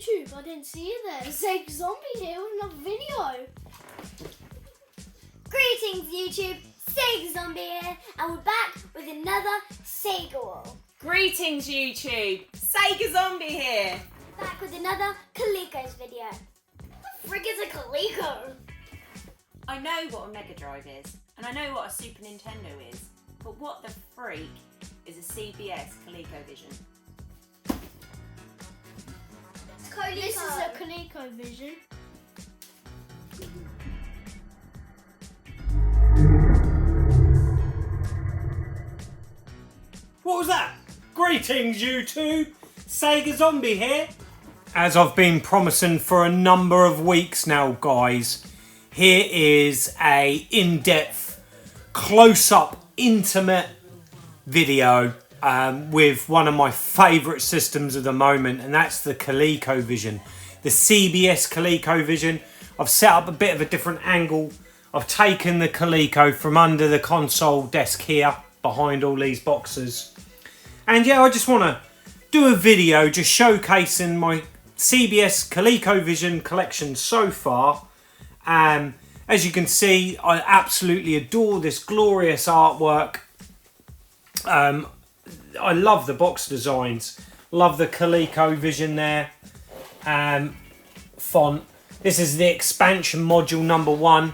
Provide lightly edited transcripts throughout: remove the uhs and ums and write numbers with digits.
YouTube. I didn't see you there. Sega Zombie here with another video. Greetings YouTube, Sega Zombie here, and we're back with another Sega Wall. Greetings YouTube, Sega Zombie here. Back with another Coleco's video. What the frick is a Coleco? I know what a Mega Drive is, and I know what a Super Nintendo is, but what the freak is a CBS Colecovision? This is a Colecovision. What was that? Greetings YouTube, Sega Zombie here. As I've been promising for a number of weeks now, guys, here is a in-depth, close-up, intimate video with one of my favourite systems of the moment, and that's the ColecoVision, the CBS Colecovision. I've set up a bit of a different angle. I've taken the Coleco from under the console desk here, behind all these boxes. And yeah, I just want to do a video just showcasing my CBS ColecoVision collection so far. As you can see, I absolutely adore this glorious artwork. I love the box designs. Love the ColecoVision there. Font. This is the expansion module number 1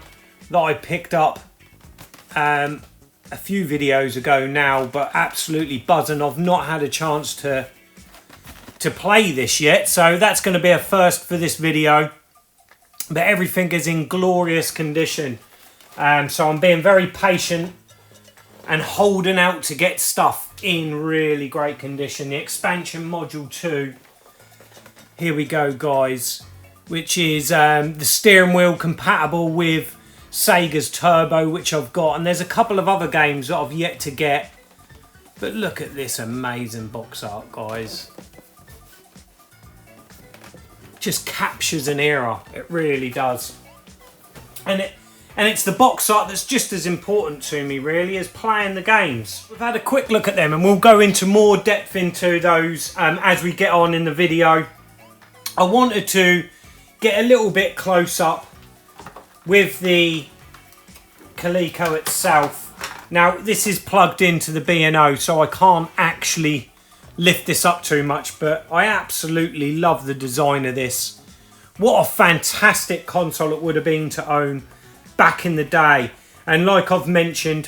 that I picked up a few videos ago now, but absolutely buzzing. I've not had a chance to play this yet, so that's going to be a first for this video. But everything is in glorious condition, so I'm being very patient and holding out to get stuff in really great condition. The expansion module 2, here we go guys, which is the steering wheel compatible with Sega's Turbo, which I've got, and there's a couple of other games that I've yet to get. But look at this amazing box art, guys. Just captures an era, it really does. And it's the box art that's just as important to me really as playing the games. We've had a quick look at them and we'll go into more depth into those as we get on in the video. I wanted to get a little bit close up with the Coleco itself. Now this is plugged into the B&O, so I can't actually lift this up too much, but I absolutely love the design of this. What a fantastic console it would have been to own back in the day. And like I've mentioned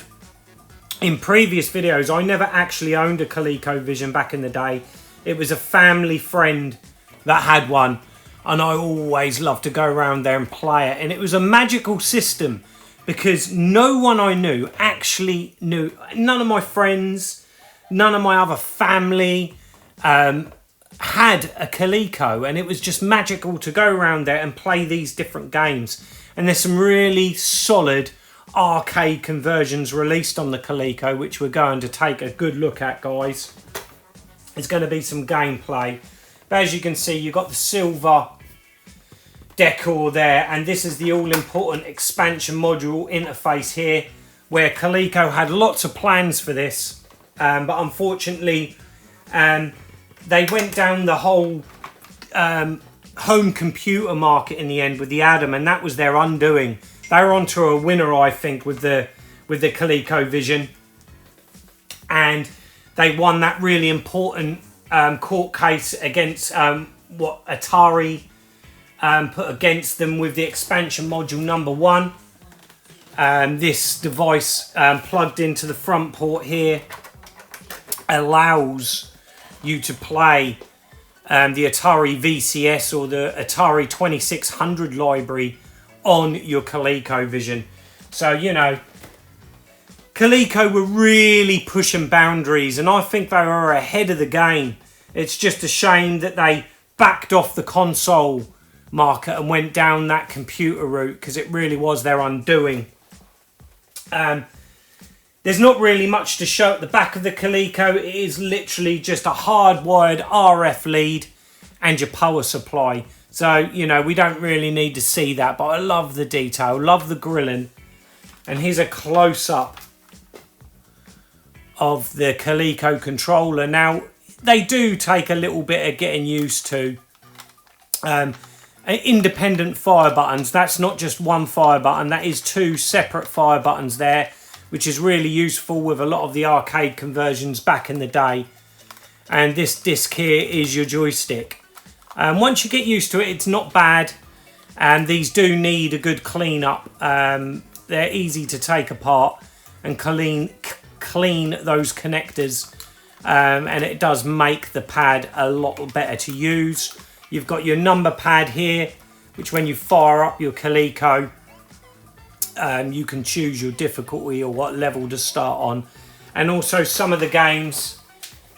in previous videos, I never actually owned a ColecoVision back in the day. It was a family friend that had one, and I always loved to go around there and play it. And it was a magical system because no one I knew actually knew, none of my friends, none of my other family had a Coleco, and it was just magical to go around there and play these different games. And there's some really solid arcade conversions released on the Coleco, which we're going to take a good look at, guys. There's going to be some gameplay. But as you can see, you've got the silver decor there, and this is the all-important expansion module interface here, where Coleco had lots of plans for this, but unfortunately they went down the whole home computer market in the end with the Adam, and that was their undoing. They were onto a winner, I think, with the ColecoVision, and they won that really important court case against what Atari put against them with the expansion module number 1. This device plugged into the front port here allows you to play the Atari VCS or the Atari 2600 library on your ColecoVision. So, you know, Coleco were really pushing boundaries, and I think they were ahead of the game. It's just a shame that they backed off the console market and went down that computer route, because it really was their undoing. There's not really much to show at the back of the Coleco. It is literally just a hardwired RF lead and your power supply. So, you know, we don't really need to see that, but I love the detail, love the grilling. And here's a close-up of the Coleco controller. Now, they do take a little bit of getting used to. independent fire buttons. That's not just one fire button, that is two separate fire buttons there, which is really useful with a lot of the arcade conversions back in the day. And this disc here is your joystick. Once you get used to it, it's not bad, and these do need a good clean up. They're easy to take apart and clean those connectors, and it does make the pad a lot better to use. You've got your number pad here, which when you fire up your Coleco, you can choose your difficulty or what level to start on. And also some of the games,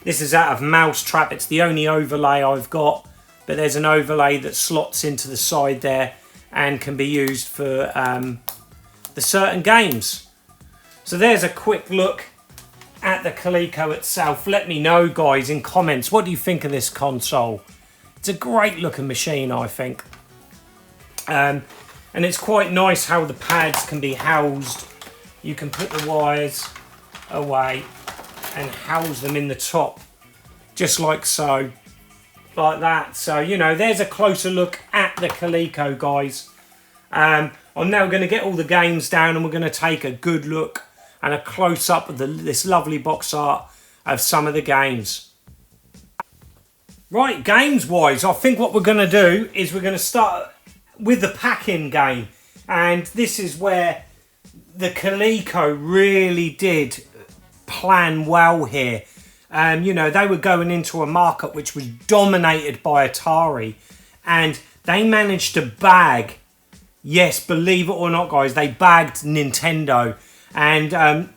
this is out of Mousetrap, it's the only overlay I've got, but there's an overlay that slots into the side there and can be used for the certain games. So there's a quick look at the Coleco itself. Let me know, guys, in comments, what do you think of this console? It's a great looking machine, I think. And it's quite nice how the pads can be housed. You can put the wires away and house them in the top, just like so, like that. So, you know, there's a closer look at the Coleco, guys. I'm now going to get all the games down and we're going to take a good look and a close-up of this lovely box art of some of the games. Right, games-wise, I think what we're going to do is we're going to start with the pack-in game. And this is where the Coleco really did plan well here. You know, they were going into a market which was dominated by Atari. And they managed to bag, yes, believe it or not, guys, they bagged Nintendo. And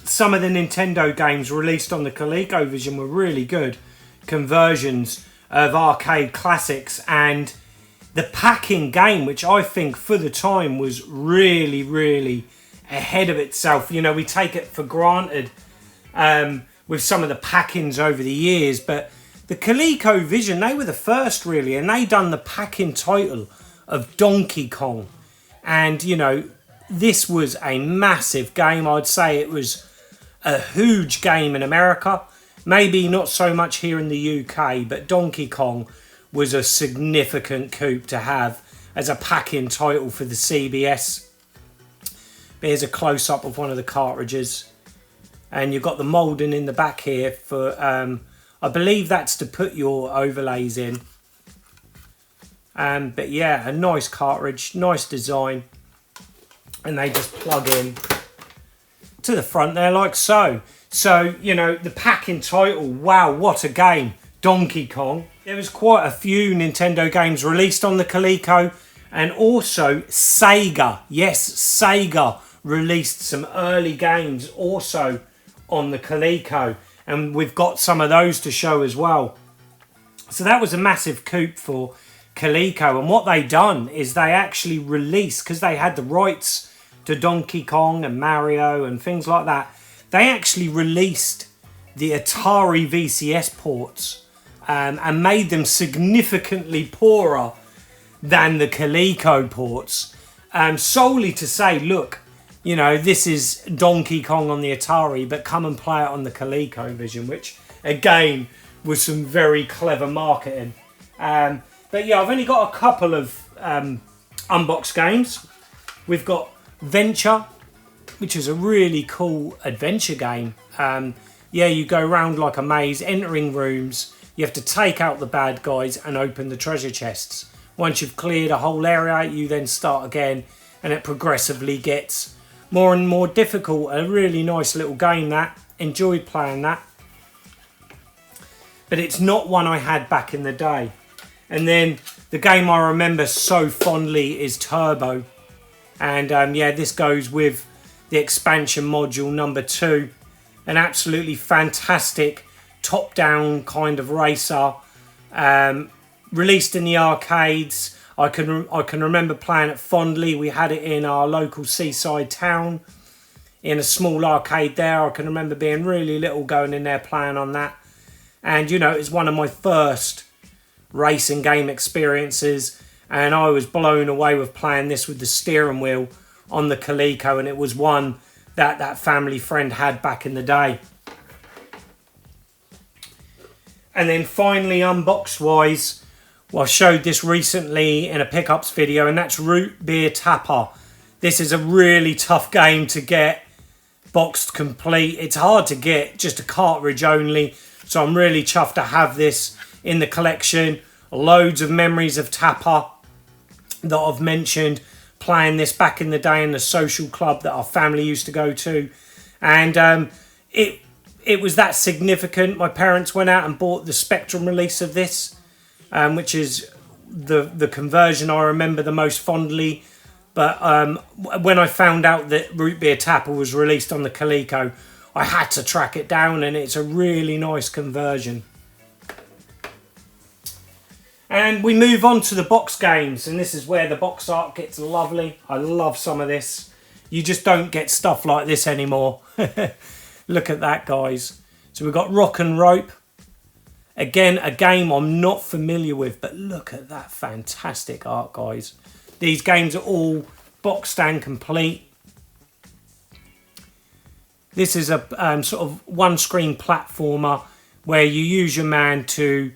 some of the Nintendo games released on the ColecoVision were really good conversions of arcade classics, and the pack-in game, which I think for the time was really, really ahead of itself. You know, we take it for granted with some of the pack-ins over the years, but the ColecoVision, they were the first really, and they done the pack-in title of Donkey Kong. And you know, this was a massive game. I'd say it was a huge game in America. Maybe not so much here in the UK, but Donkey Kong was a significant coup to have as a pack-in title for the CBS. Here's a close-up of one of the cartridges. And you've got the moulding in the back here for, I believe that's to put your overlays in. But yeah, a nice cartridge, nice design. And they just plug in to the front there like so. So, you know, the pack-in title, wow, what a game. Donkey Kong. There was quite a few Nintendo games released on the Coleco, and also Sega. Yes, Sega released some early games also on the Coleco, and we've got some of those to show as well. So that was a massive coup for Coleco, and what they done is they actually released, because they had the rights to Donkey Kong and Mario and things like that, they actually released the Atari VCS ports and made them significantly poorer than the Coleco ports, solely to say, look, you know, this is Donkey Kong on the Atari, but come and play it on the ColecoVision, which again was some very clever marketing. But yeah, I've only got a couple of unboxed games. We've got Venture, which is a really cool adventure game. Yeah, you go around like a maze, entering rooms. You have to take out the bad guys and open the treasure chests. Once you've cleared a whole area, you then start again, and it progressively gets more and more difficult. A really nice little game that. Enjoyed playing that. But it's not one I had back in the day. And then the game I remember so fondly is Turbo. And yeah, this goes with the expansion module number 2. An absolutely fantastic top-down kind of racer. Released in the arcades. I can remember playing it fondly. We had it in our local seaside town, in a small arcade there. I can remember being really little, going in there playing on that. And you know, it's one of my first racing game experiences, and I was blown away with playing this with the steering wheel on the Coleco, and it was one that family friend had back in the day. And then finally, unboxed wise, Well, I showed this recently in a pickups video, and that's Root Beer Tapper. This is a really tough game to get boxed complete. It's hard to get, just a cartridge only. So I'm really chuffed to have this in the collection. Loads of memories of Tapper that I've mentioned. Playing this back in the day in the social club that our family used to go to. And it was that significant. My parents went out and bought the Spectrum release of this, which is the conversion I remember the most fondly. But when I found out that Root Beer Tapper was released on the Coleco, I had to track it down, and it's a really nice conversion. And we move on to the box games, and this is where the box art gets lovely. I love some of this. You just don't get stuff like this anymore. Look at that, guys. So we've got Rock and Rope. Again, a game I'm not familiar with, but look at that fantastic art, guys. These games are all boxed and complete. This is a sort of one-screen platformer where you use your man to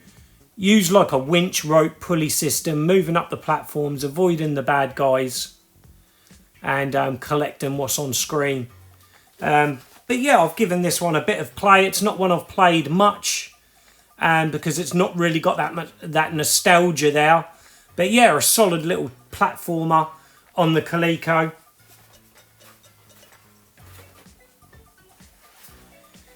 use like a winch rope pulley system, moving up the platforms, avoiding the bad guys, and collecting what's on screen. But yeah, I've given this one a bit of play. It's not one I've played much, because it's not really got that nostalgia there. But yeah, a solid little platformer on the Coleco.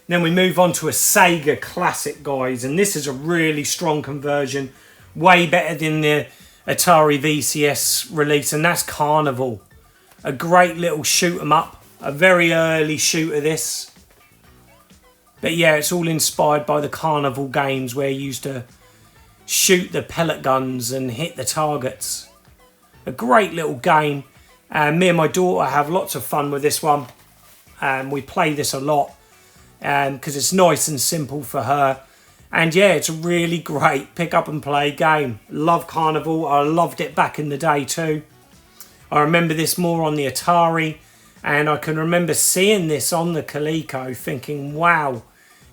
Then we move on to a Sega classic, guys, and this is a really strong conversion, way better than the Atari VCS release, and that's Carnival. A great little shoot 'em up, a very early shooter this. But yeah, it's all inspired by the Carnival games where you used to shoot the pellet guns and hit the targets. A great little game. Me and my daughter have lots of fun with this one. We play this a lot because it's nice and simple for her. And yeah, it's a really great pick up and play game. Love Carnival. I loved it back in the day too. I remember this more on the Atari, and I can remember seeing this on the Coleco thinking, wow,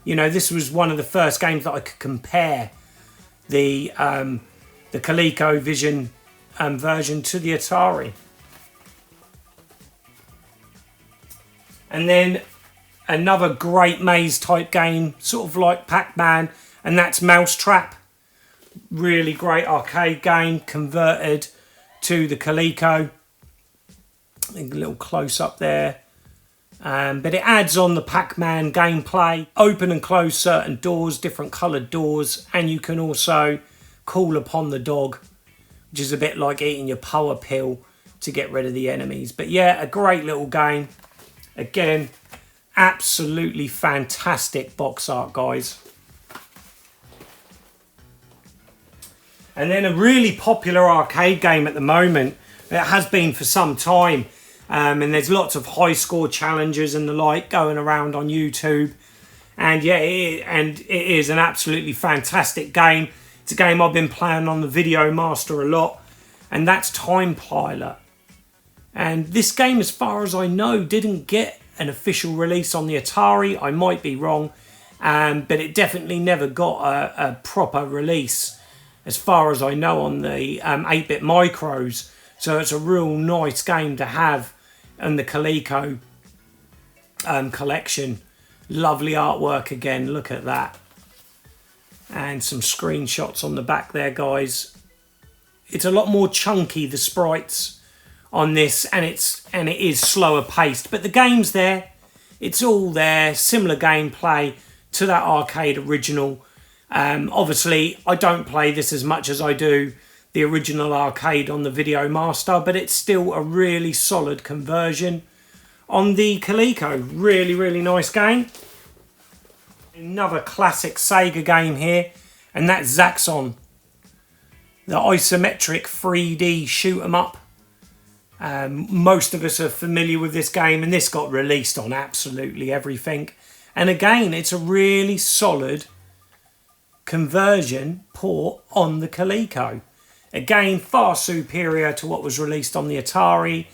you know, this was one of the first games that I could compare the ColecoVision version to the Atari. And then another great maze type game, sort of like Pac-Man, and that's Mousetrap. Really great arcade game converted to the Coleco. A little close up there. But it adds on the Pac-Man gameplay. Open and close certain doors, different coloured doors, and you can also call upon the dog, which is a bit like eating your power pill to get rid of the enemies. But yeah, a great little game. Again, absolutely fantastic box art, guys. And then a really popular arcade game at the moment. It has been for some time. And there's lots of high score challenges and the like going around on YouTube. And yeah, it is an absolutely fantastic game. It's a game I've been playing on the Video Master a lot. And that's Time Pilot. And this game, as far as I know, didn't get an official release on the Atari. I might be wrong. But it definitely never got a proper release, as far as I know, on the 8-bit micros. So it's a real nice game to have in the Coleco collection. Lovely artwork again, look at that. And some screenshots on the back there, guys. It's a lot more chunky, the sprites on this, and it is slower paced. But the game's there. It's all there. Similar gameplay to that arcade original. Obviously, I don't play this as much as I do the original arcade on the Video Master, but it's still a really solid conversion on the Coleco. Really, really nice game. Another classic Sega game here, and that's Zaxxon. The isometric 3D shoot 'em up. Most of us are familiar with this game, and this got released on absolutely everything. And again, it's a really solid conversion port on the Coleco. Again, far superior to what was released on the Atari,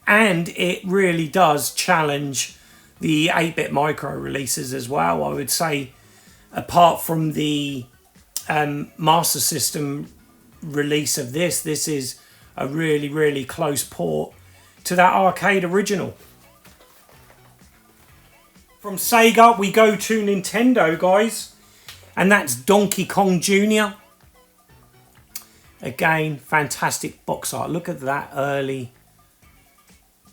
and it really does challenge the 8-bit micro releases as well. I would say, apart from the Master System release of this. This is a really, really close port to that arcade original. From Sega, we go to Nintendo, guys. And that's Donkey Kong Jr. Again, fantastic box art. Look at that early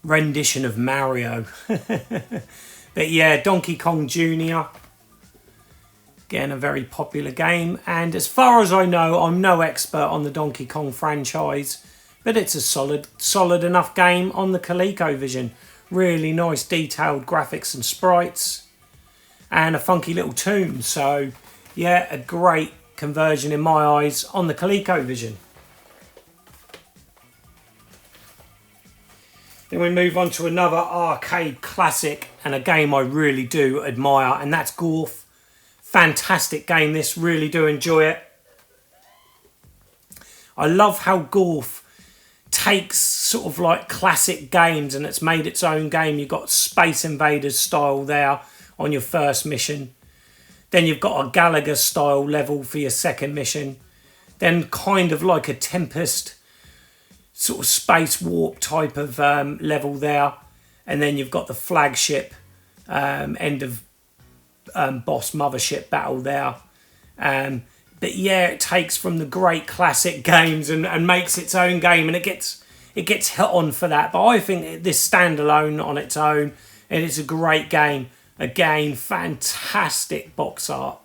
rendition of Mario. But yeah, Donkey Kong Jr. Again, a very popular game. And as far as I know, I'm no expert on the Donkey Kong franchise, but it's a solid enough game on the ColecoVision. Really nice detailed graphics and sprites, and a funky little tune. So yeah, a great conversion in my eyes on the ColecoVision. Then we move on to another arcade classic and a game I really do admire, and that's Golf. Fantastic game this, really do enjoy it. I love how Golf takes sort of like classic games and it's made its own game. You've got Space Invaders style there on your first mission. Then you've got a Gallagher style level for your second mission. Then kind of like a Tempest sort of space warp type of level there. And then you've got the flagship end of boss mothership battle there. But yeah, it takes from the great classic games and makes its own game, and it gets hit on for that. But I think this standalone on its own, and it's a great game. Again, fantastic box art.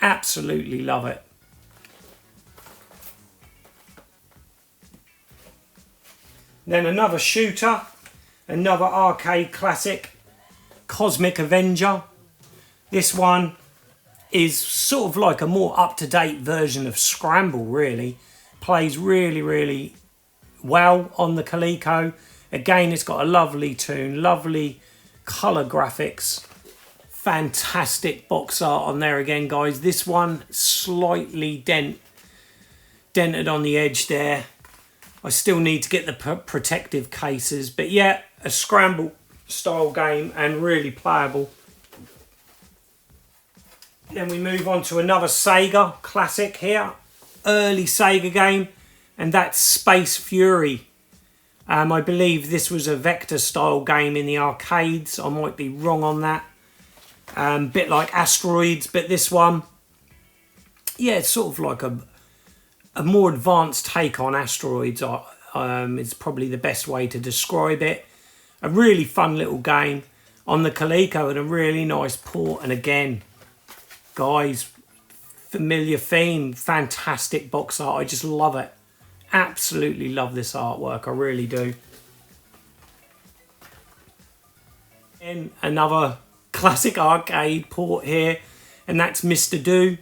Absolutely love it. Then another shooter, another arcade classic, Cosmic Avenger. This one is sort of like a more up-to-date version of Scramble, really. Plays really, really well on the Coleco. Again, it's got a lovely tune, lovely colour graphics. Fantastic box art on there again, guys. This one slightly dented on the edge there. I still need to get the protective cases. But yeah, a Scramble style game and really playable. Then we move on to another Sega classic here. Early Sega game, and that's Space Fury. I believe this was a vector style game in the arcades. I might be wrong on that. Bit like Asteroids, but this one, yeah, it's sort of like a more advanced take on Asteroids. Is probably the best way to describe it. A really fun little game on the Coleco and a really nice port. And again, guys, familiar theme, fantastic box art. I just love it. Absolutely love this artwork. I really do. And another classic arcade port here, and that's Mr. Do.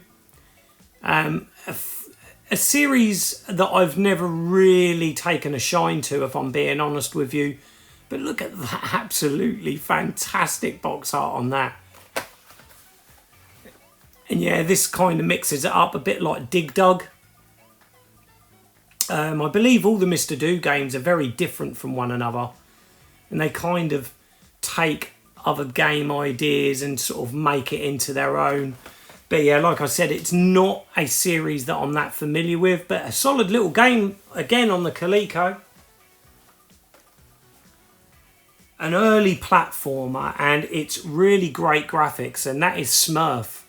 A series that I've never really taken a shine to, if I'm being honest with you. But look at that absolutely fantastic box art on that. And yeah, this kind of mixes it up a bit like Dig Dug. I believe all the Mr. Do games are very different from one another. And they kind of take other game ideas and sort of make it into their own. But yeah, like I said, it's not a series that I'm that familiar with. But a solid little game, again, on the Coleco. An early platformer, and it's really great graphics. And that is Smurf.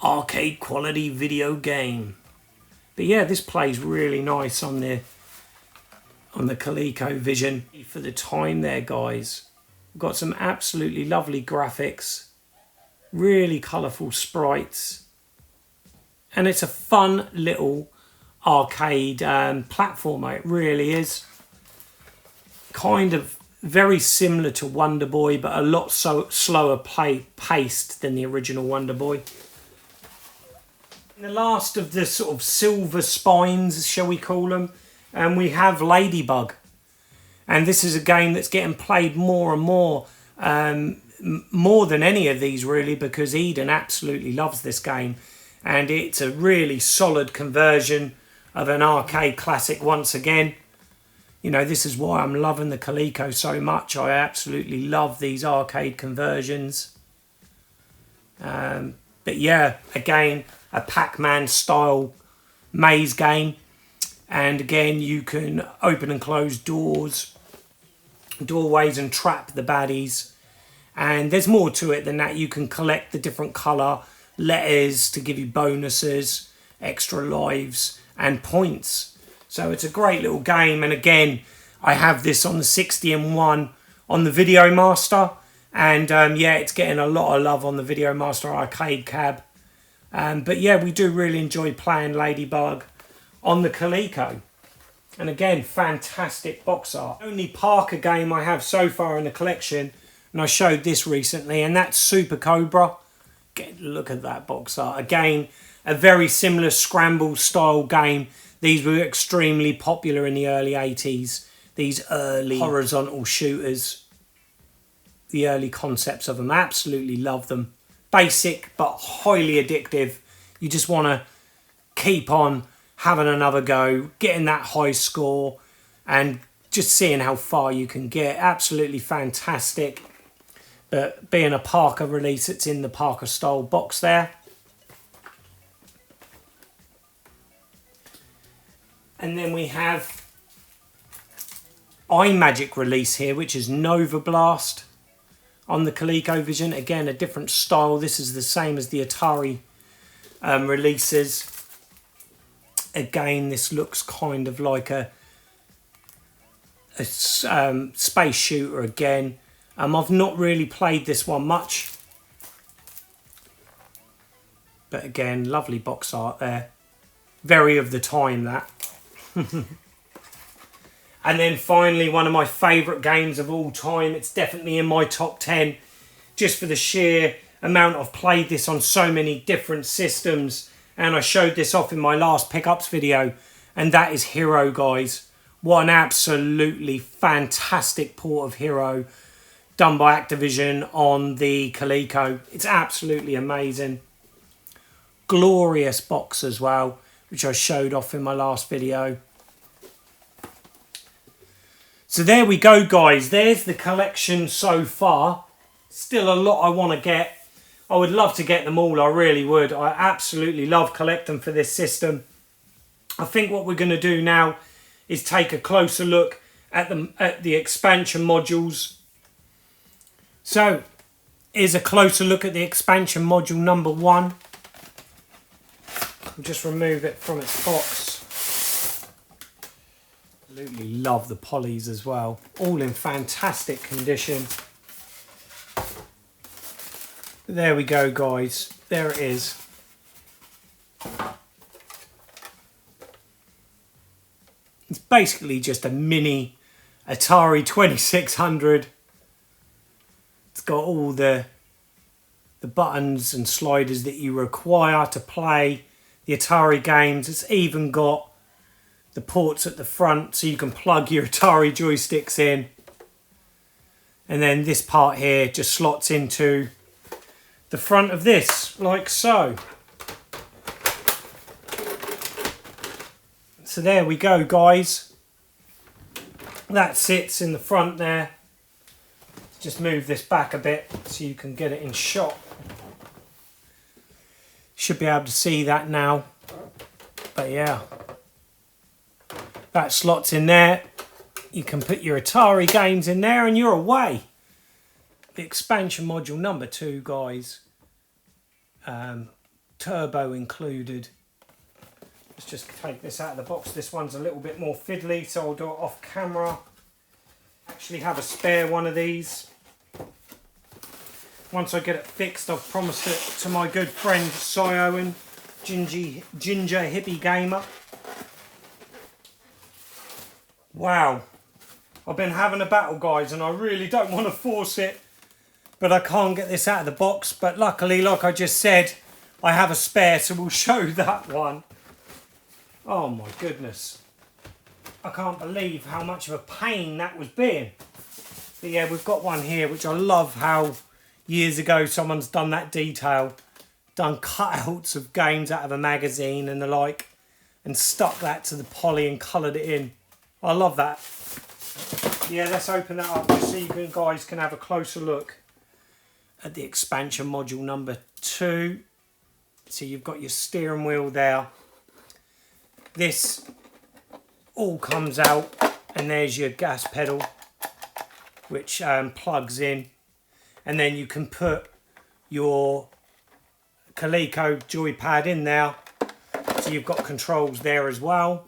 Arcade quality video game. But yeah, this plays really nice on the ColecoVision for the time there, guys. We've got some absolutely lovely graphics, really colourful sprites, and it's a fun little arcade platformer. It really is. Kind of very similar to Wonder Boy, but a lot slower paced than the original Wonder Boy. The last of the sort of silver spines, shall we call them, and we have Ladybug. And this is a game that's getting played more and more than any of these really, because Eden absolutely loves this game. And it's a really solid conversion of an arcade classic once again. You know, this is why I'm loving the Coleco so much. I absolutely love these arcade conversions. But yeah, again, a Pac-Man style maze game. And again, you can open and close doorways and trap the baddies. And there's more to it than that. You can collect the different colour letters to give you bonuses, extra lives and points. So it's a great little game. And again, I have this on the 60-in-1 on the Video Master. And yeah, it's getting a lot of love on the Video Master arcade cab. But yeah, we do really enjoy playing Ladybug on the Coleco. And again, fantastic box art. Only Parker game I have so far in the collection, and I showed this recently, and that's Super Cobra. Look at that box art. Again, a very similar Scramble style game. These were extremely popular in the early 80s. These early horizontal shooters. The early concepts of them. Absolutely love them. Basic but highly addictive. You just want to keep on having another go, getting that high score, and just seeing how far you can get. Absolutely fantastic. But being a Parker release, it's in the Parker style box there. And then we have iMagic release here, which is Nova Blast on the ColecoVision. Again, a different style. This is the same as the Atari releases. Again, this looks kind of like a space shooter again. I've not really played this one much. But again, lovely box art there. Very of the time, that. And then finally, one of my favourite games of all time. It's definitely in my top 10. Just for the sheer amount I've played this on so many different systems. And I showed this off in my last pickups video. And that is Hero, guys. What an absolutely fantastic port of Hero done by Activision on the Coleco. It's absolutely amazing. Glorious box as well, which I showed off in my last video. So there we go, guys. There's the collection so far. Still a lot I want to get. I would love to get them all. I really would. I absolutely love collecting for this system. I think what we're going to do now is take a closer look at the expansion modules. So, here's a closer look at the expansion module number 1. I'll just remove it from its box. Absolutely love the polys as well. All in fantastic condition. There we go, guys. There it is. It's basically just a mini Atari 2600. It's got all the buttons and sliders that you require to play the Atari games. It's even got the ports at the front so you can plug your Atari joysticks in. And then this part here just slots into the front of this, like so. So there we go, guys. That sits in the front there. Just move this back a bit so you can get it in shot. Should be able to see that now. But yeah, that slots in there. You can put your Atari games in there and you're away. The expansion module number 2, guys. Turbo included. Let's just take this out of the box. This one's a little bit more fiddly, so I'll do it off camera. Actually have a spare one of these. Once I get it fixed, I've promised it to my good friend Cy Owen, Ginger Hippie Gamer. Wow. I've been having a battle, guys, and I really don't want to force it, but I can't get this out of the box. But luckily, like I just said, I have a spare, so we'll show that one. Oh my goodness. I can't believe how much of a pain that was being. But yeah, we've got one here, which I love how years ago someone's done that detail. Done cutouts of games out of a magazine and the like, and stuck that to the poly and coloured it in. I love that. Yeah, let's open that up just so you guys can have a closer look at the expansion module number 2. So you've got your steering wheel there. this all comes out, and there's your gas pedal, which plugs in, and then you can put your Coleco joypad in there, so you've got controls there as well.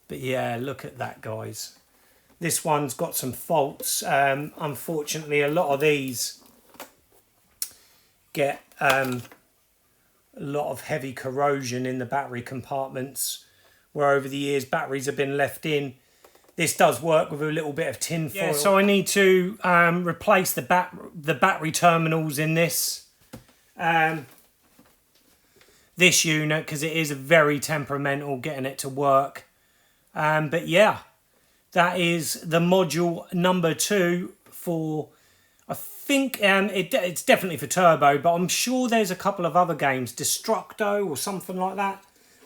But yeah, look at that, guys. This one's got some faults. Unfortunately, a lot of these get a lot of heavy corrosion in the battery compartments, where over the years batteries have been left in. This does work with a little bit of tin foil. Yeah, so I need to replace the battery terminals in this this unit, because it is very temperamental getting it to work. But yeah, that is the module number 2 for, I think it's definitely for Turbo, but I'm sure there's a couple of other games, Destructo or something like that.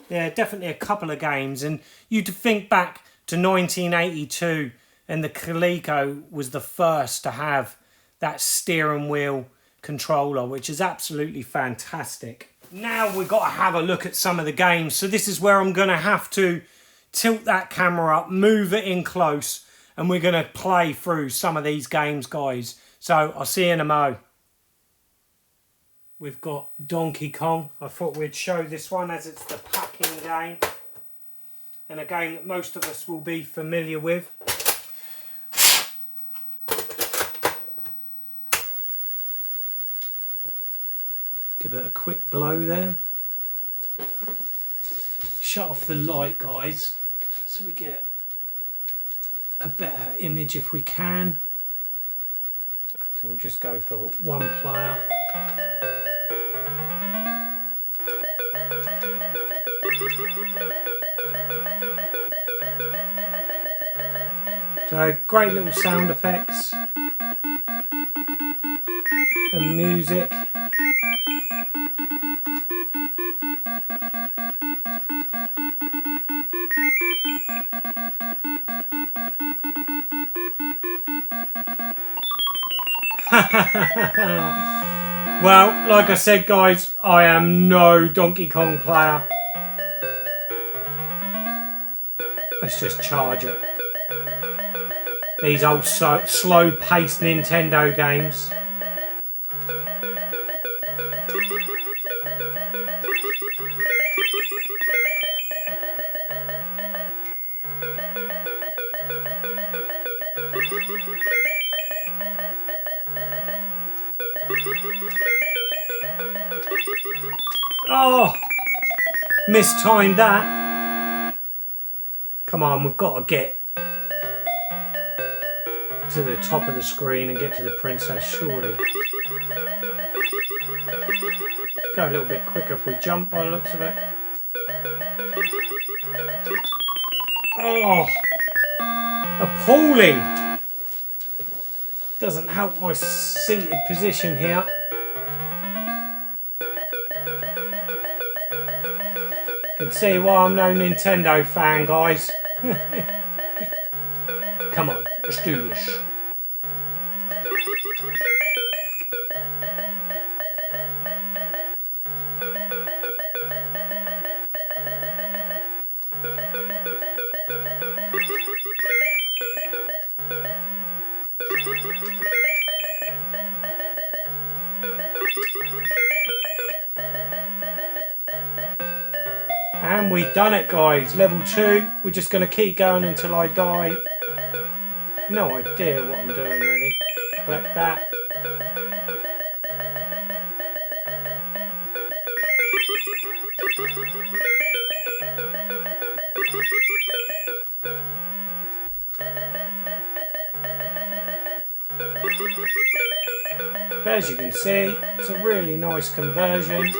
Yeah, definitely a couple of games. And you'd think back to 1982, and the Coleco was the first to have that steering wheel controller, which is absolutely fantastic. Now we've got to have a look at some of the games. So this is where I'm going to have to tilt that camera up, move it in close, and we're going to play through some of these games, guys. So I'll see you in a mo. We've got Donkey Kong. I thought we'd show this one as it's the packing game, and a game that most of us will be familiar with. Give it a quick blow there. Shut off the light, guys, so we get a better image if we can. So we'll just go for one player. So great little sound effects and music. Well, like I said, guys, I am no Donkey Kong player. Let's just charge it. These old slow-paced Nintendo games. Oh, mistimed that. Come on, we've got to get to the top of the screen and get to the princess, surely. Go a little bit quicker if we jump by the looks of it. Oh, appalling. Doesn't help my seated position here. Can see why I'm no Nintendo fan, guys. Come on, let's do this. And we've done it, guys. Level 2. We're just going to keep going until I die. No idea what I'm doing, really. Collect that. But as you can see, it's a really nice conversion.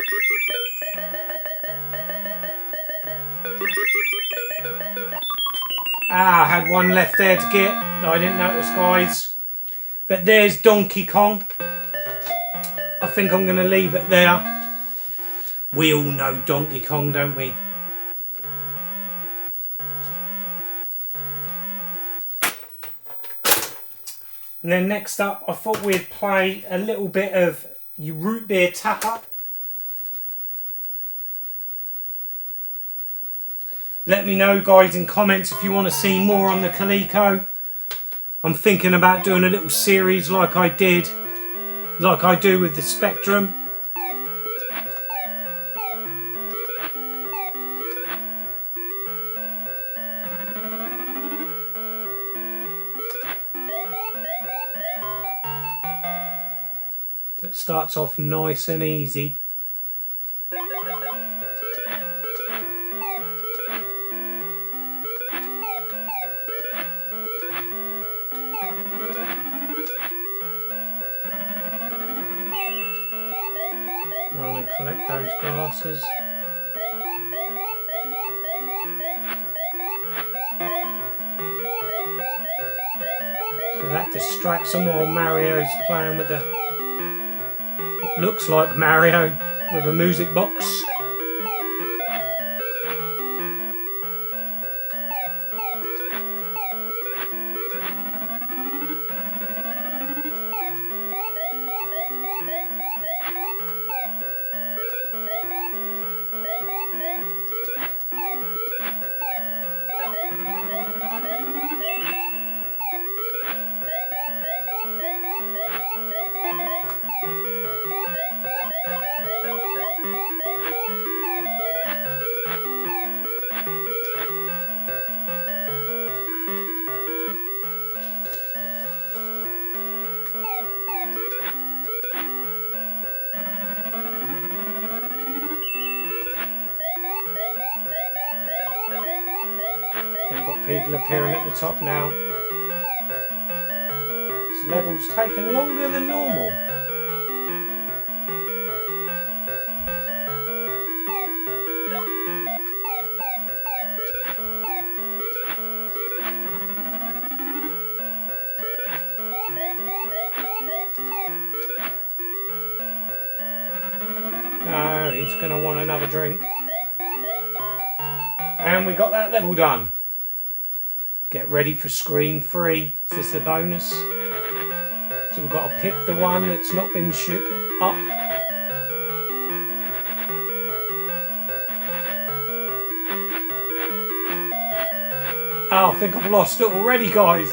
Ah, I had one left there to get that I didn't notice, guys. But there's Donkey Kong. I think I'm going to leave it there. We all know Donkey Kong, don't we? And then next up, I thought we'd play a little bit of Root Beer Tapper. Let me know, guys, in comments if you want to see more on the Coleco. I'm thinking about doing a little series like I do with the Spectrum. So it starts off nice and easy. Run and collect those glasses. So that distracts them while Mario's playing with the what looks like Mario with a music box. We've got people appearing at the top now. This level's taken longer than normal. No, he's going to want another drink. And we got that level done. Get ready for screen 3. Is this a bonus? So we've got to pick the one that's not been shook up. Oh, I think I've lost it already, guys.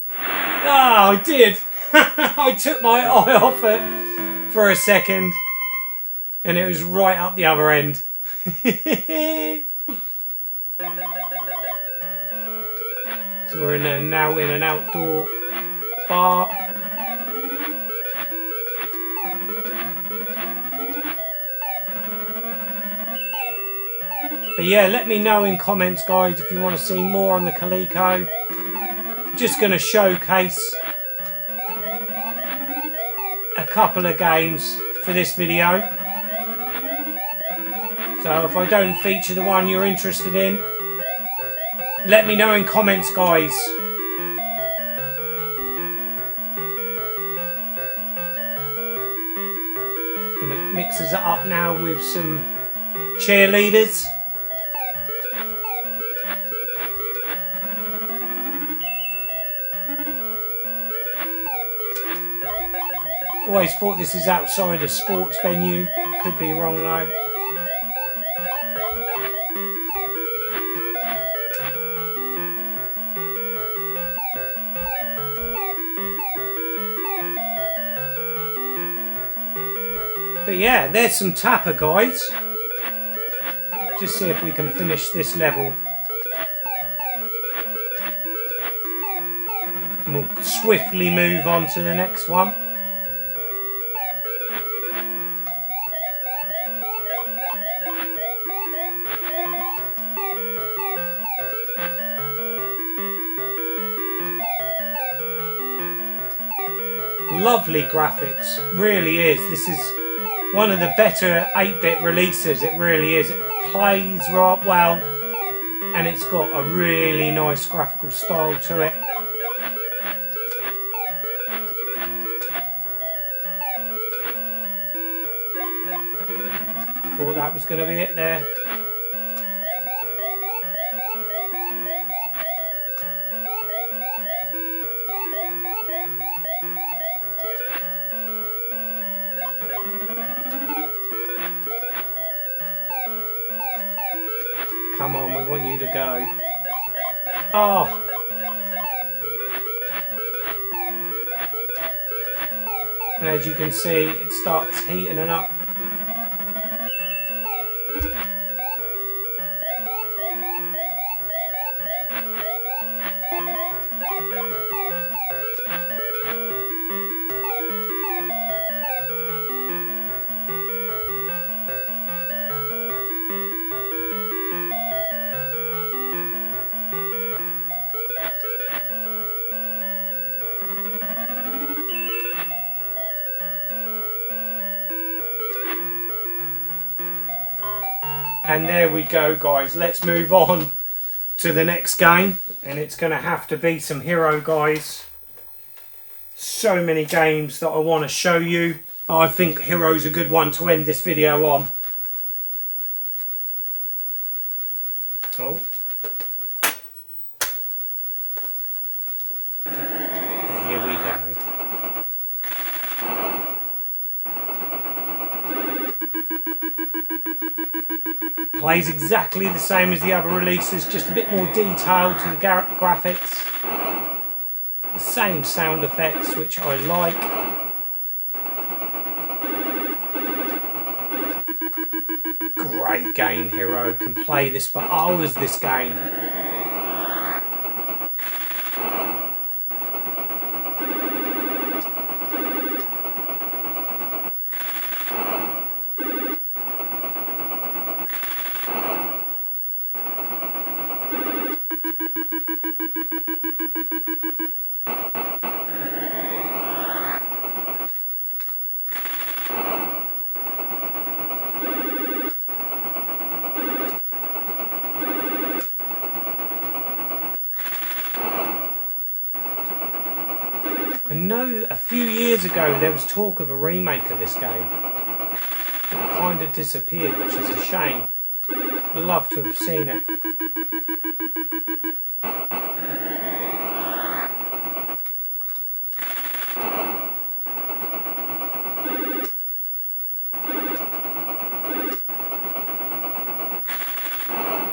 Ah, I did. I took my eye off it for a second. And it was right up the other end. So we're now in an outdoor bar. But yeah, let me know in comments, guys, if you want to see more on the Coleco. Just going to showcase a couple of games for this video. So if I don't feature the one you're interested in, let me know in comments, guys. And it mixes it up now with some cheerleaders. Always thought this is outside a sports venue. Could be wrong though. But yeah, there's some tapper, guys. Just see if we can finish this level. And we'll swiftly move on to the next one. Lovely graphics, really is. This is one of the better 8-bit releases, it really is. It plays right well and it's got a really nice graphical style to it. I thought that was going to be it there. Come on, we want you to go. Oh! And as you can see, it starts heating it up. And there we go, guys. Let's move on to the next game. And it's going to have to be some Hero, guys. So many games that I want to show you. I think Hero's a good one to end this video on. Oh. Here we go. Plays exactly the same as the other releases, just a bit more detail to the graphics. The same sound effects, which I like. Great game, Hero. Can play this for hours, this game. I know a few years ago there was talk of a remake of this game. It kind of disappeared, which is a shame. I'd love to have seen it.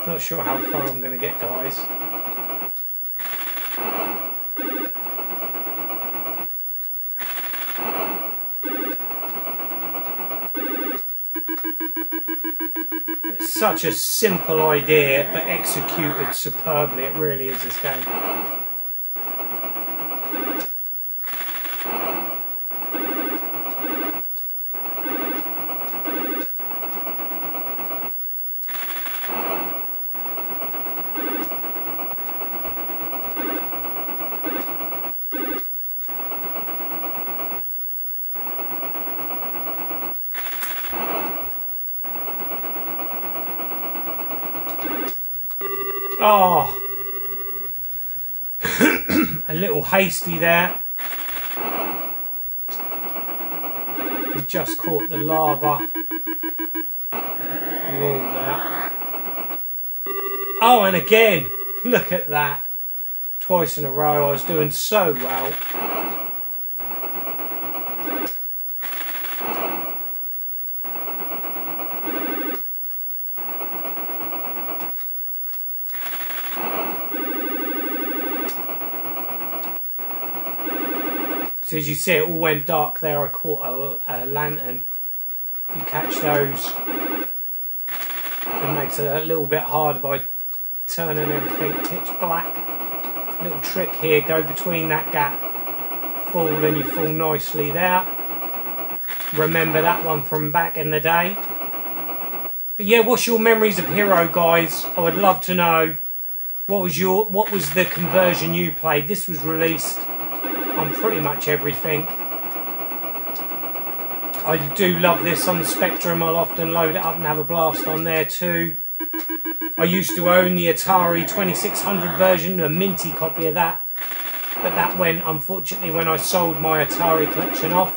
Not sure how far I'm going to get, guys. Such a simple idea, but executed superbly. It really is, this game. Oh, a little hasty there. We just caught the lava wall there. Oh, and again, look at that. Twice in a row, I was doing so well. So as you see, it all went dark there. I caught a lantern. You catch those. It makes it a little bit harder by turning everything pitch black. Little trick here, go between that gap. Fall and you fall nicely there. Remember that one from back in the day. But yeah, what's your memories of Hero, guys? I would love to know. What was the conversion you played? This was released on pretty much everything. I do love this on the Spectrum. I'll often load it up and have a blast on there too. I used to own the Atari 2600 version, a minty copy of that. But that went, unfortunately, when I sold my Atari collection off.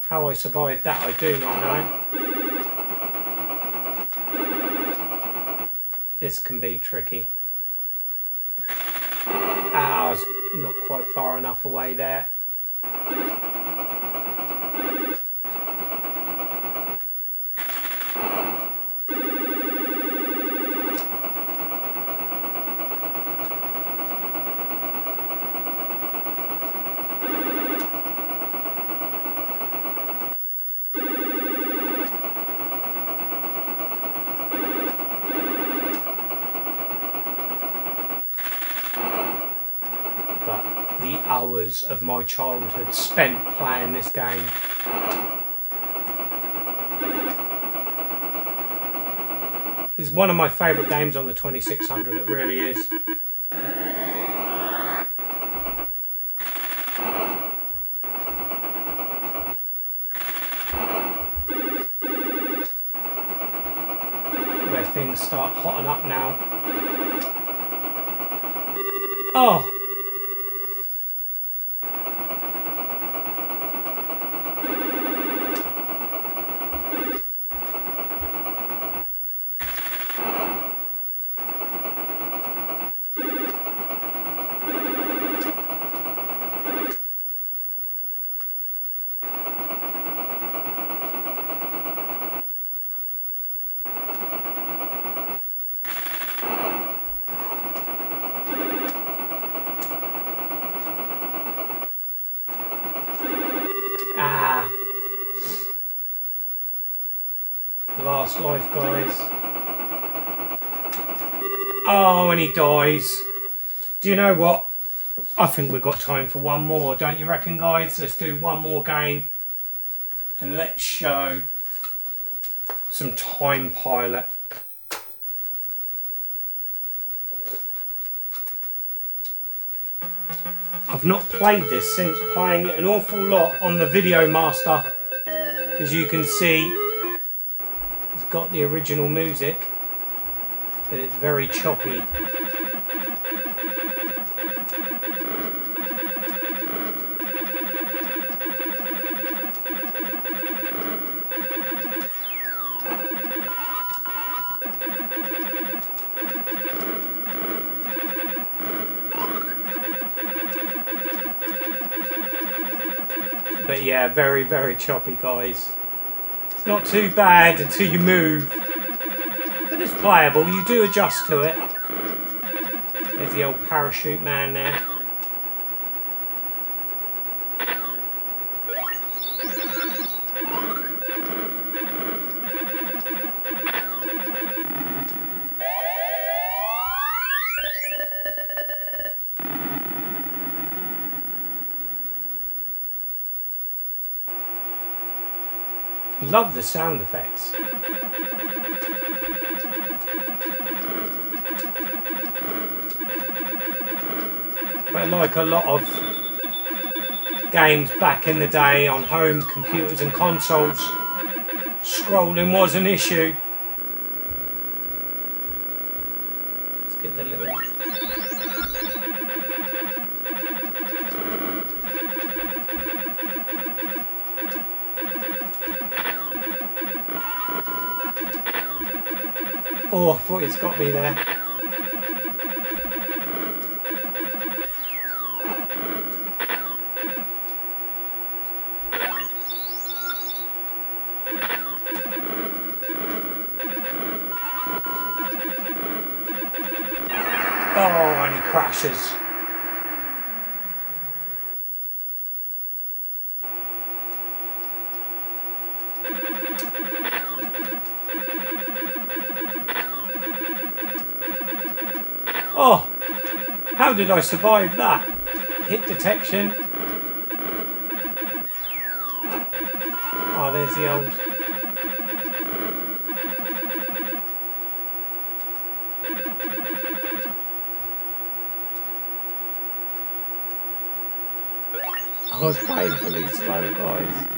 How I survived that, I do not know. This can be tricky. Ah, I was not quite far enough away there. the hours of my childhood spent playing this game. It's one of my favourite games on the 2600, it really is. Where things start hotting up now. Oh! Ah. Last life, guys. Oh, and he dies. Do you know what? I think we've got time for one more, don't you reckon, guys? Let's do one more game. And let's show some Time Pilot. I've not played this since playing it an awful lot on the Video Master. As you can see, it's got the original music, but it's very choppy. But yeah, very, very choppy, guys. It's not too bad until you move. But it's playable, you do adjust to it. There's the old parachute man there. Love the sound effects. But like a lot of games back in the day on home computers and consoles, scrolling was an issue. Let's get the little... Oh, I thought he's got me there. Oh, and he crashes. Oh, how did I survive that? Hit detection. Oh, there's the old... I was painfully slow, guys.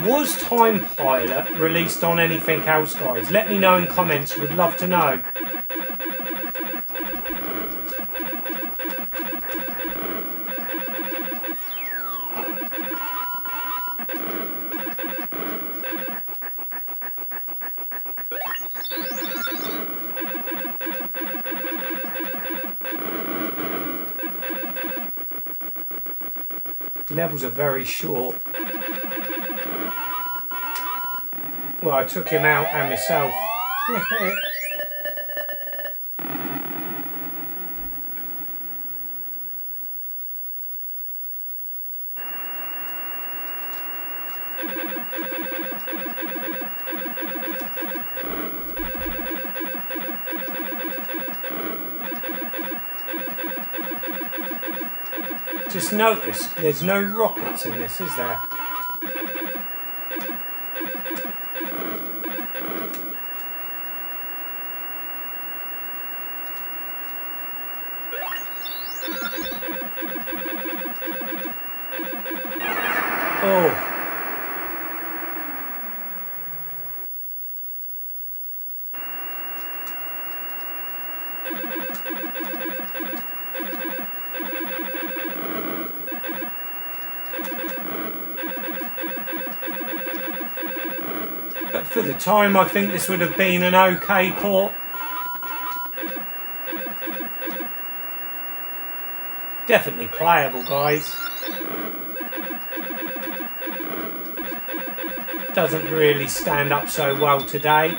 Was Time Pilot released on anything else, guys? Let me know in comments, would love to know. Levels are very short. Well, I took him out and myself. Just notice, there's no rockets in this, is there? Oh. But for the time, I think this would have been an okay port. Definitely playable, guys. Doesn't really stand up so well today.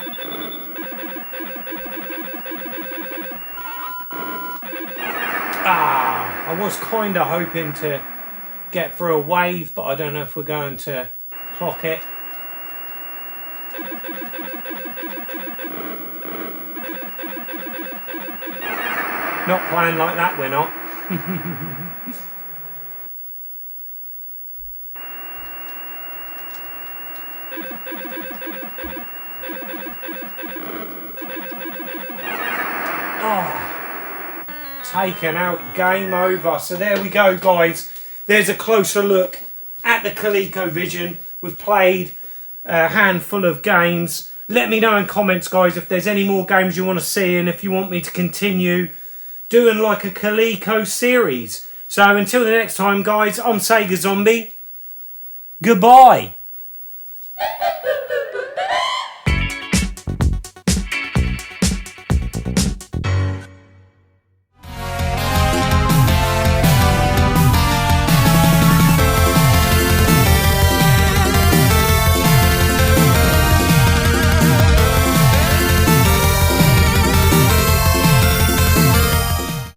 I was kind of hoping to get through a wave, but I don't know if we're going to clock it. Not playing like that, we're not. Taken out, game over. So there we go, guys. There's a closer look at the ColecoVision. We've played a handful of games. Let me know in comments, guys, if there's any more games you want to see and if you want me to continue doing like a Coleco series. So until the next time, guys, I'm Sega Zombie. Goodbye.